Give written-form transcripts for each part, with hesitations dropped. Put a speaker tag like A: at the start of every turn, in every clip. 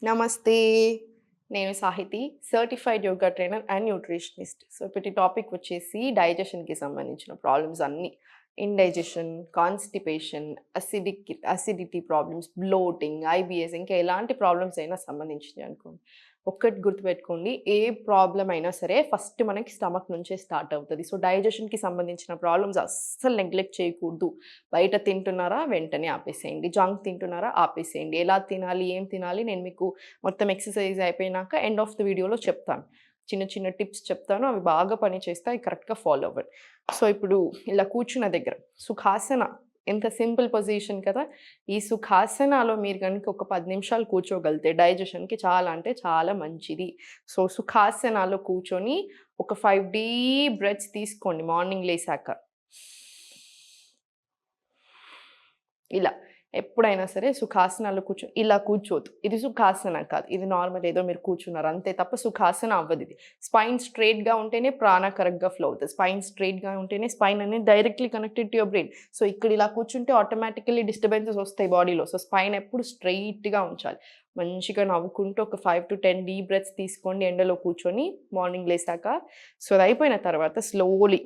A: నమస్తే. నేను Sahiti, certified yoga trainer and nutritionist. So, ఇప్పటి టాపిక్ వచ్చేసి డైజెషన్‌కి సంబంధించిన ప్రాబ్లమ్స్ అన్నీ. Indigestion, constipation, acidity problems, bloating, IBS ఇంకా ఎలాంటి ప్రాబ్లమ్స్ అయినా సంబంధించినయి అనుకోండి. ఒక్కటి గుర్తుపెట్టుకోండి. ఏ ప్రాబ్లమ్ అయినా సరే ఫస్ట్ మనకి స్టమక్ నుంచే స్టార్ట్ అవుతది. సో, డైజెషన్‌కి సంబంధించిన ప్రాబ్లమ్స్ అస్సలు నెగ్లెక్ట్ చేయకూడదు. బయట తింటున్నారా? వెంటనే ఆపేసేయండి. జంక్ తింటున్నారా? ఆపేసేయండి. ఎలా తినాలి? ఏం తినాలి? నేను మీకు మొత్తం ఎక్సర్‌సైజ్ అయిపోయినాక ఎండ్ ఆఫ్ ది వీడియోలో చెప్తాను. చిన్న చిన్న టిప్స్ చెప్తాను. అవి బాగా పనిచేస్తాయి. కరెక్ట్‌గా ఫాలో అవ్వండి. సో, ఇప్పుడు ఇలా కూర్చున్న దగ్గర సుఖాసన ఎంత సింపుల్ పొజిషన్ కదా! ఈ సుఖాసనాలో మీరు గనుక ఒక 10 నిమిషాలు కూర్చోగలిగితే డైజెషన్‌కి చాలా అంటే చాలా మంచిది. సో, సుఖాసనాలో కూర్చొని ఒక 5 డీప్ బ్రెత్స్ తీసుకోండి మార్నింగ్ లేసాక. ఇలా. ఎప్పుడైనా సరే సుఖాసనాలో ఇలా కూర్చోవద్దు. ఇది సుఖాసన కాదు. ఇది నార్మల్ ఏదో మీరు కూర్చున్నారు అంతే తప్ప సుఖాసన అవ్వదిది. స్పైన్ స్ట్రెయిట్‌గా ఉంటేనే ప్రాణ కరెక్ట్‌గా ఫ్లో అవుతది. స్పైన్ స్ట్రెయిట్‌గా ఉంటేనే స్పైన్ అనేది directly connected to your brain. So, ఇక్కడ ఇలా కూర్చుంటే ఆటోమేటికల్లీ డిస్టర్బెన్సెస్ వస్తాయి బాడీలో. సో, స్పైన్ ఎప్పుడు స్ట్రెయిట్‌గా ఉంచాలి. మంచిగా నవ్వుకుంటూ ఒక 5-10 డీప్ బ్రెత్స్ తీసుకోండి ఎండలో కూర్చొని మార్నింగ్ లేసాక. సో, అది అయిపోయిన తర్వాత స్లోలీ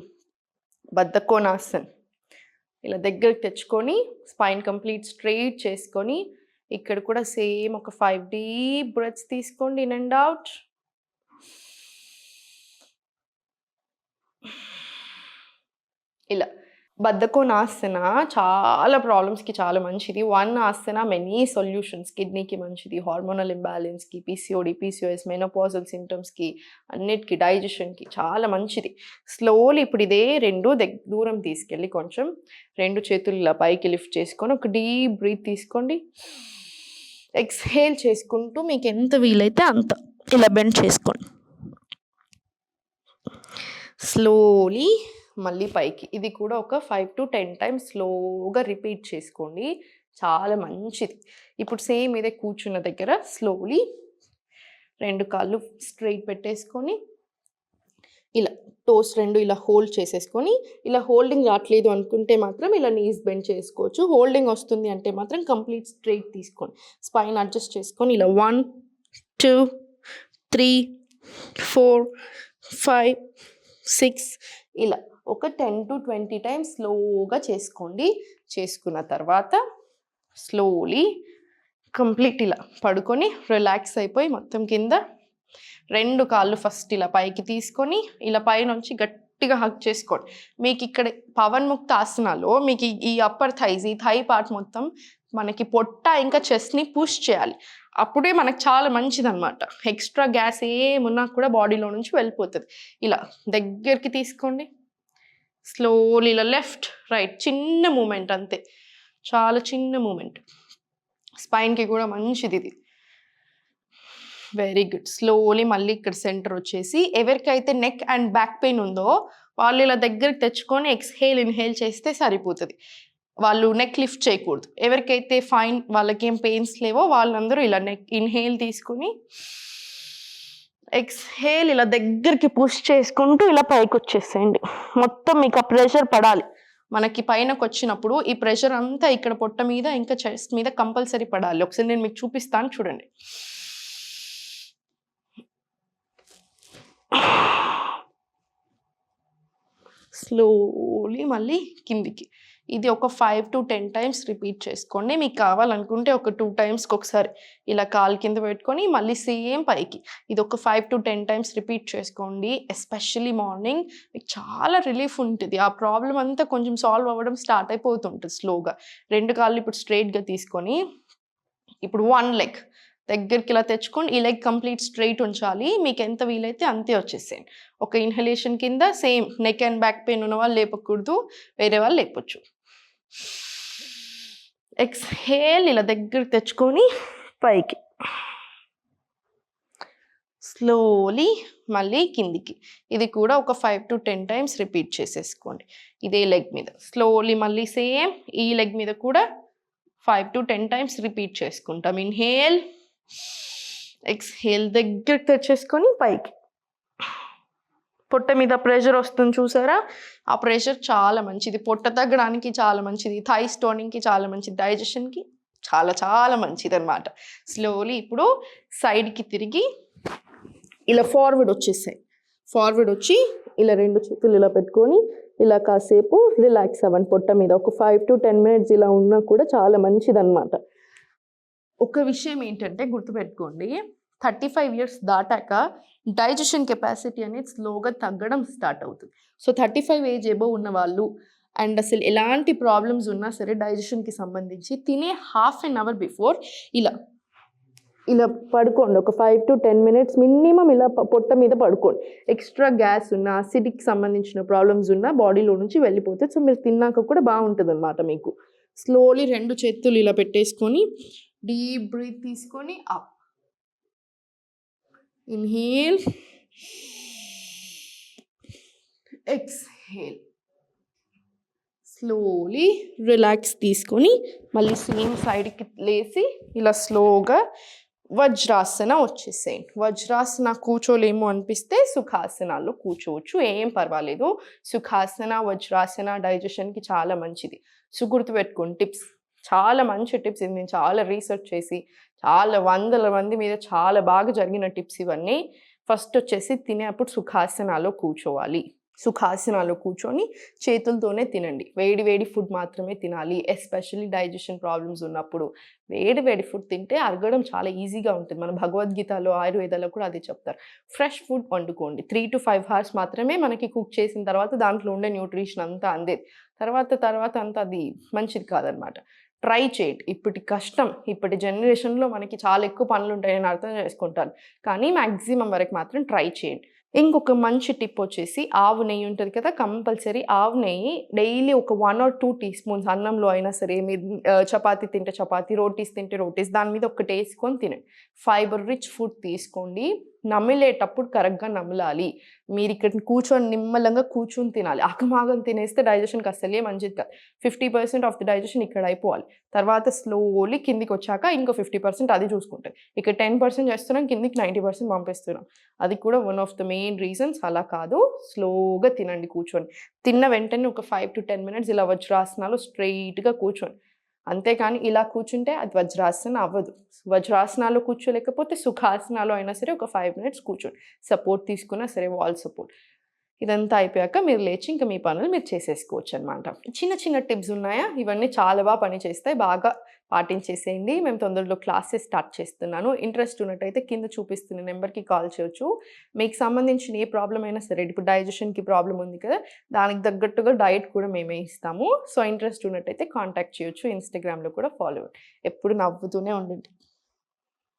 A: బద్ధకోనాసన్ ఇలా దగ్గరికి తెచ్చుకొని స్పైన్ కంప్లీట్ స్ట్రెయిట్ చేసుకొని ఇక్కడ కూడా సేమ్ ఒక 5 డీప్ బ్రెత్స్ తీసుకోండి ఇన్ అండ్ అవుట్. ఇలా. బద్ధకోనాసన చాలా ప్రాబ్లమ్స్‌కి చాలా మంచిది. వన్ ఆసన మెనీ సొల్యూషన్స్. కిడ్నీకి మంచిది, హార్మోనల్ ఇంబాలెన్స్‌కి, పీసీఓడీ, పీసీఓఎస్, మెనోపాజల్ సింప్టమ్స్‌కి అన్నిటికి డైజెషన్‌కి చాలా మంచిది. స్లోలీ ఇప్పుడు ఇదే 2 దూరం తీసుకెళ్ళి కొంచెం 2 చేతులు ఇలా పైకి లిఫ్ట్ చేసుకొని ఒక డీప్ బ్రీత్ తీసుకోండి. ఎక్స్‌హేల్ చేసుకుంటూ మీకు ఎంత వీలైతే అంత ఇలా బెండ్ చేసుకోండి. స్లోలీ మళ్ళీ పైకి. ఇది కూడా ఒక 5-10 టైమ్స్ స్లోగా రిపీట్ చేసుకోండి. చాలా మంచిది. ఇప్పుడు సేమ్ ఇదే కూర్చున్న దగ్గర స్లోలీ 2 కాళ్ళు స్ట్రెయిట్ పెట్టేసుకొని ఇలా టోస్ 2 ఇలా హోల్డ్ చేసేసుకొని, ఇలా హోల్డింగ్ రావట్లేదు అనుకుంటే మాత్రం ఇలా నీస్ బెండ్ చేసుకోవచ్చు. హోల్డింగ్ వస్తుంది అంటే మాత్రం కంప్లీట్ స్ట్రెయిట్ తీసుకోండి. స్పైన్ అడ్జస్ట్ చేసుకొని ఇలా 1, 2, 3, 4, 5, 6 ఇలా ఒక 10-20 టైమ్స్ స్లోగా చేసుకోండి. చేసుకున్న తర్వాత స్లోలీ కంప్లీట్ ఇలా పడుకొని రిలాక్స్ అయిపోయి మొత్తం కింద 2 కాళ్ళు ఫస్ట్ ఇలా పైకి తీసుకొని ఇలా పైనుంచి గట్టిగా హగ్ చేసుకోండి. మీకు ఇక్కడ పవన్ముక్త ఆసనాలో మీకు ఈ అప్పర్ థైస్, ఈ థై పార్ట్ మొత్తం మనకి పొట్ట ఇంకా చెస్ట్‌ని పుష్ చేయాలి. అప్పుడే మనకు చాలా మంచిదనమాట. ఎక్స్ట్రా గ్యాస్ ఏమున్నా కూడా బాడీలో నుంచి వెళ్ళిపోతది. ఇలా దగ్గరికి తీసుకోండి. స్లోలీ ఇలా లెఫ్ట్, రైట్ చిన్న మూమెంట్ అంతే. చాలా చిన్న మూమెంట్. స్పైన్‌కి కూడా మంచిది ఇది. Very good. స్లోలీ మళ్ళీ ఇక్కడ సెంటర్ వచ్చేసి ఎవరికైతే నెక్ అండ్ బ్యాక్ పెయిన్ ఉందో వాళ్ళు ఇలా దగ్గరికి తెచ్చుకొని ఎక్స్‌హేల్, ఇన్‌హేల్ చేస్తే సరిపోతది. వాళ్ళు నెక్ లిఫ్ట్ చేయకూడదు. ఎవరికైతే ఫైన్ వాళ్ళకేం పెయిన్స్ లేవో వాళ్ళందరూ ఇలా నెక్ ఇన్‌హేల్ తీసుకొని ఎక్స్‌హేల్ ఇలా దగ్గరికి పుష్ చేసుకుంటూ ఇలా పైకొచ్చేసేయండి. మొత్తం మీకు ఆ ప్రెషర్ పడాలి. మనకి పైనకొచ్చినప్పుడు ఈ ప్రెషర్ అంతా ఇక్కడ పొట్ట మీద ఇంకా చెస్ట్ మీద కంపల్సరీ పడాలి. ఒకసారి నేను మీకు చూపిస్తాను చూడండి. స్లోలీ మళ్ళీ కిందికి. ఇది ఒక 5-10 టైమ్స్ రిపీట్ చేసుకోండి. మీకు కావాలనుకుంటే ఒక 2 టైమ్స్‌కి ఒకసారి ఇలా కాలు కింద పెట్టుకొని మళ్ళీ సేమ్ పైకి. ఇది ఒక 5-10 టైమ్స్ రిపీట్ చేసుకోండి. ఎస్పెషల్లీ మార్నింగ్ మీకు చాలా రిలీఫ్ ఉంటుంది. ఆ ప్రాబ్లమ్ అంతా కొంచెం సాల్వ్ అవ్వడం స్టార్ట్ అయిపోతుంటుంది స్లోగా. 2 కాళ్ళు ఇప్పుడు స్ట్రెయిట్‌గా తీసుకొని ఇప్పుడు 1 లెగ్ దగ్గరికి ఇలా తెచ్చుకొని ఈ లెగ్ కంప్లీట్ స్ట్రెయిట్ ఉంచాలి. మీకు ఎంత వీలైతే అంతే వచ్చేసేయండి. ఒక ఇన్హలేషన్ కింద same neck and back pain ఉన్న వాళ్ళు లేపకూడదు, వేరే వాళ్ళు లేపొచ్చు. ఎక్స్‌హేల్ ఇలా దగ్గరికి తెచ్చుకొని పైకి. స్లోలీ మళ్ళీ కిందికి. ఇది కూడా ఒక 5-10 టైమ్స్ రిపీట్ చేసేసుకోండి ఇదే లెగ్ మీద. స్లోలీ మళ్ళీ సేమ్ ఈ లెగ్ మీద కూడా 5-10 టైమ్స్ రిపీట్ చేసుకుంటాం. ఇన్హేల్, ఎక్స్‌హేల్ దగ్గరికి తెచ్చేసుకొని పైకి. పొట్ట మీద ప్రెషర్ వస్తుంది చూసారా? ఆ ప్రెషర్ చాలా మంచిది. పొట్ట తగ్గడానికి చాలా మంచిది. థై స్టోనింగ్‌కి చాలా మంచిది. డైజెషన్‌కి చాలా చాలా మంచిదన్నమాట. స్లోలీ ఇప్పుడు సైడ్కి తిరిగి ఇలా ఫార్వర్డ్ వచ్చేసాయి. ఫార్వర్డ్ వచ్చి ఇలా 2 చేతులు ఇలా పెట్టుకొని ఇలా కాసేపు రిలాక్స్ అవ్వండి పొట్ట మీద. ఒక 5 to 10 minutes ఇలా ఉన్నా కూడా చాలా మంచిదన్నమాట. ఒక విషయం ఏంటంటే గుర్తుపెట్టుకోండి, 35 years దాటాక డైజెషన్ కెపాసిటీ అనేది స్లోగా తగ్గడం స్టార్ట్ అవుతుంది. సో 35 ఏజ్ ఎబోవ్ ఉన్న వాళ్ళు అండ్ అసలు ఎలాంటి ప్రాబ్లమ్స్ ఉన్నా సరే డైజెషన్కి సంబంధించి తినే హాఫ్ అన్ అవర్ బిఫోర్ ఇలా ఇలా పడుకోండి. ఒక 5 to 10 minutes మినిమం ఇలా పొట్ట మీద పడుకోండి. ఎక్స్ట్రా గ్యాస్ ఉన్న అసిడిక్ సంబంధించిన ప్రాబ్లమ్స్ ఉన్న బాడీలో నుంచి వెళ్ళిపోతే సో మీరు తిన్నాక కూడా బాగుంటుంది అనమాట మీకు. స్లోలీ 2 చేతులు ఇలా పెట్టేసుకొని డీప్ బ్రీత్ తీసుకొని up, inhale, exhale. Slowly relax తీసుకొని మళ్ళీ సేమ్ సైడ్కి లేచి ఇలా స్లోగా వజ్రాసన వచ్చేసేయండి. వజ్రాసన కూర్చోలేము అనిపిస్తే సుఖాసనాల్లో కూర్చోవచ్చు, ఏం పర్వాలేదు. సుఖాసన వజ్రాసన డైజెషన్కి చాలా మంచిది. సో గుర్తుపెట్టుకోండి టిప్స్, చాలా మంచి టిప్స్. ఇది నేను చాలా రీసెర్చ్ చేసి చాలా వందల మంది మీద చాలా బాగా జరిగిన టిప్స్ ఇవన్నీ. ఫస్ట్ వచ్చేసి తినేప్పుడు సుఖాసనాల్లో కూర్చోవాలి. సుఖాసనాల్లో కూర్చొని చేతులతోనే తినండి. వేడి వేడి ఫుడ్ మాత్రమే తినాలి. ఎస్పెషల్లీ డైజెషన్ ప్రాబ్లమ్స్ ఉన్నప్పుడు వేడి వేడి ఫుడ్ తింటే అరగడం చాలా ఈజీగా ఉంటుంది. మన భగవద్గీతలో ఆయుర్వేదాలో కూడా అదే చెప్తారు. ఫ్రెష్ ఫుడ్ వండుకోండి. 3 to 5 hours మాత్రమే మనకి కుక్ చేసిన తర్వాత దాంట్లో ఉండే న్యూట్రిషన్ అంతా అందేది. తర్వాత అంతా అది మంచిది కాదనమాట. ట్రై చేయండి. ఇప్పటి కష్టం, ఇప్పటి జనరేషన్లో మనకి చాలా ఎక్కువ పనులు ఉంటాయని అర్థం చేసుకుంటాను, కానీ మ్యాక్సిమం వరకు మాత్రం ట్రై చేయండి. ఇంకొక మంచి టిప్ వచ్చేసి ఆవు నెయ్యి ఉంటుంది కదా, కంపల్సరీ ఆవు నెయ్యి డైలీ ఒక 1 or 2 teaspoons అన్నంలో అయినా సరే, మీరు చపాతీ తింటే చపాతీ, రోటీస్ తింటే రోటీస్, దాని మీద ఒకటి వేసుకొని తినండి. ఫైబర్ రిచ్ ఫుడ్ తీసుకోండి. నమిలేటప్పుడు కరెక్ట్గా నమలాలి. మీరు ఇక్కడ కూర్చొని నిమ్మలంగా కూర్చొని తినాలి. ఆగమాగం తినేస్తే డైజెషన్కి అసలే మంచిది కాదు. 50% ఆఫ్ ది డైజెషన్ ఇక్కడ అయిపోవాలి. తర్వాత స్లోలీ కిందికి వచ్చాక ఇంకో 50% అది చూసుకుంటాయి. ఇక్కడ 10% చేస్తున్నాం, కిందికి 90% పంపిస్తున్నాం. అది కూడా one of the main reasons. అలా కాదు, స్లోగా తినండి కూర్చొని. తిన్న వెంటనే ఒక 5 to 10 minutes ఇలా వజ్రాసనాలు స్ట్రైట్గా కూర్చోండి. అంతేకాని ఇలా కూర్చుంటే అది వజ్రాసన అవ్వదు. వజ్రాసనాలు కూర్చోలేకపోతే సుఖాసనాలు అయినా సరే ఒక 5 minutes కూర్చోండి. సపోర్ట్ తీసుకున్నా సరే, వాల్ సపోర్ట్. ఇదంతా అయిపోయాక మీరు లేచి ఇంకా మీ పనులు మీరు చేసేసుకోవచ్చు అనమాట. చిన్న చిన్న టిప్స్ ఉన్నాయా, ఇవన్నీ చాలా బాగా పనిచేస్తాయి. బాగా పాటించేసేయండి. మేము తొందరలో క్లాసెస్ స్టార్ట్ చేస్తున్నాను. ఇంట్రెస్ట్ ఉన్నట్టయితే కింద చూపిస్తున్న నెంబర్కి కాల్ చేయొచ్చు. మీకు సంబంధించిన ఏ ప్రాబ్లం అయినా సరే, ఇప్పుడు డైజెషన్కి ప్రాబ్లం ఉంది కదా, దానికి తగ్గట్టుగా డైట్ కూడా మేమే ఇస్తాము. సో ఇంట్రెస్ట్ ఉన్నట్టయితే కాంటాక్ట్ చేయొచ్చు. ఇన్స్టాగ్రామ్లో కూడా ఫాలో అవ్వండి. ఎప్పుడు నవ్వుతూనే ఉండండి.